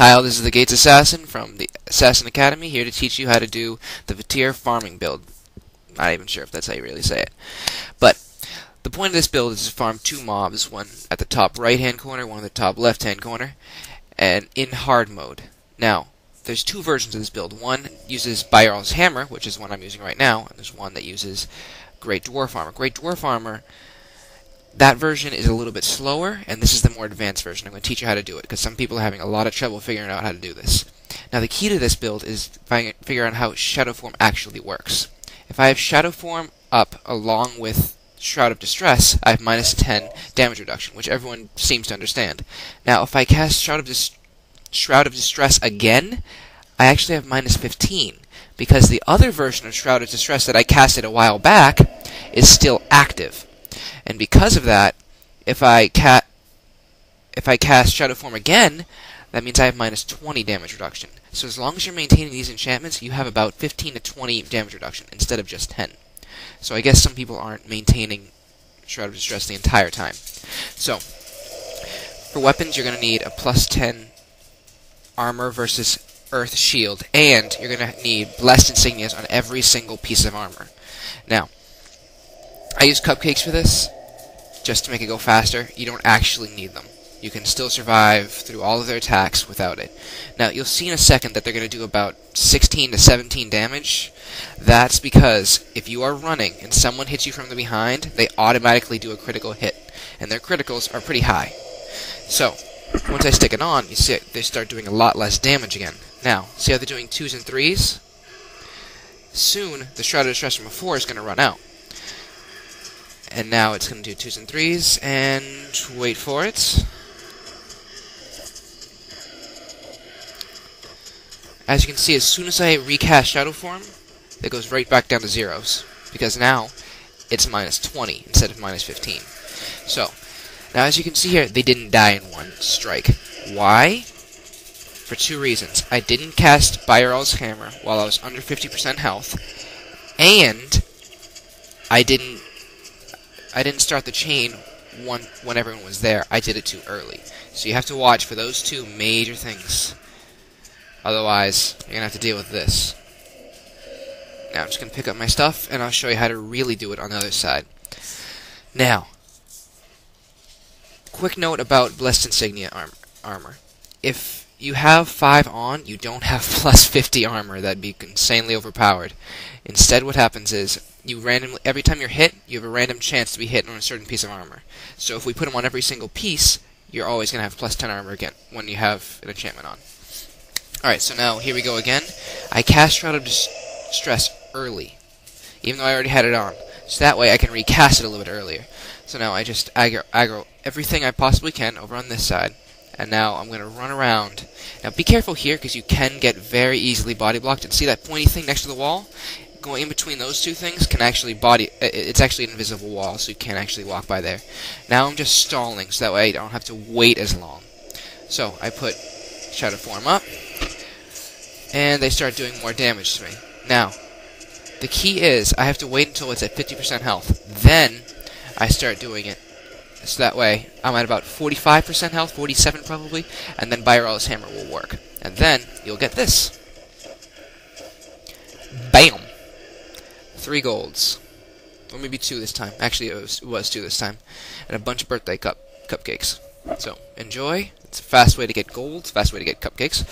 Hi all, this is the Gates Assassin from the Assassin Academy, here to teach you how to do the Vaettir Farming build. Not even sure if that's how you really say it. But the point of this build is to farm two mobs, one at the top right-hand corner, one at the top left-hand corner, and in hard mode. Now, there's two versions of this build. One uses Vaettir's Hammer, which is one I'm using right now, and there's one that uses Great Dwarf Armor. Great Dwarf Armor, that version is a little bit slower, and this is the more advanced version. I'm going to teach you how to do it, because some people are having a lot of trouble figuring out how to do this. Now, the key to this build is figuring out how Shadow Form actually works. If I have Shadow Form up along with Shroud of Distress, I have -10 damage reduction, which everyone seems to understand. Now, if I cast Shroud of Distress again, I actually have -15, because the other version of Shroud of Distress that I casted a while back is still active. And because of that, if I cast Shadow Form again, that means I have -20 damage reduction. So as long as you're maintaining these enchantments, you have about 15 to 20 damage reduction instead of just 10. So I guess some people aren't maintaining Shroud of Distress the entire time. So, for weapons, you're going to need a +10 armor versus earth shield, and you're going to need blessed insignias on every single piece of armor. Now, I use cupcakes for this, just to make it go faster. You don't actually need them. You can still survive through all of their attacks without it. Now, you'll see in a second that they're going to do about 16 to 17 damage. That's because if you are running and someone hits you from the behind, they automatically do a critical hit, and their criticals are pretty high. So, once I stick it on, you see they start doing a lot less damage again. Now, see how they're doing 2s and 3s? Soon, the Shroud of Distress from before is going to run out. And now it's going to do 2s and 3s, and wait for it. As you can see, as soon as I recast Shadow Form, it goes right back down to zeros, because now it's -20 instead of -15. So, now as you can see here, they didn't die in one strike. Why? For two reasons. I didn't cast Vaettir's Hammer while I was under 50% health, and I didn't start the chain when everyone was there. I did it too early. So you have to watch for those two major things. Otherwise, you're going to have to deal with this. Now, I'm just going to pick up my stuff, and I'll show you how to really do it on the other side. Now, quick note about Blessed Insignia armor. If you have 5 on, you don't have +50 armor. That'd be insanely overpowered. Instead, what happens is, every time you're hit, you have a random chance to be hit on a certain piece of armor. So if we put them on every single piece, you're always going to have +10 armor again when you have an enchantment on. Alright, so now here we go again. I cast Shroud of Distress early, even though I already had it on. So that way I can recast it a little bit earlier. So now I just aggro everything I possibly can over on this side. And now I'm going to run around. Now be careful here, because you can get very easily body blocked. And see that pointy thing next to the wall? Going in between those two things can actually it's actually an invisible wall, so you can't actually walk by there. Now I'm just stalling, so that way I don't have to wait as long. So I put Shadow Form up, and they start doing more damage to me. Now, the key is I have to wait until it's at 50% health. Then I start doing it. So that way I'm at about 45% health, 47 probably, and then Vaettir's Hammer will work. And then you'll get this. Bam! 3 golds. Or maybe 2 this time. Actually, it was 2 this time. And a bunch of birthday cupcakes. So, enjoy. It's a fast way to get gold, fast way to get cupcakes,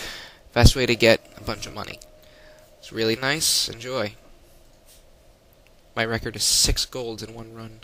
fast way to get a bunch of money. It's really nice. Enjoy. My record is 6 golds in one run.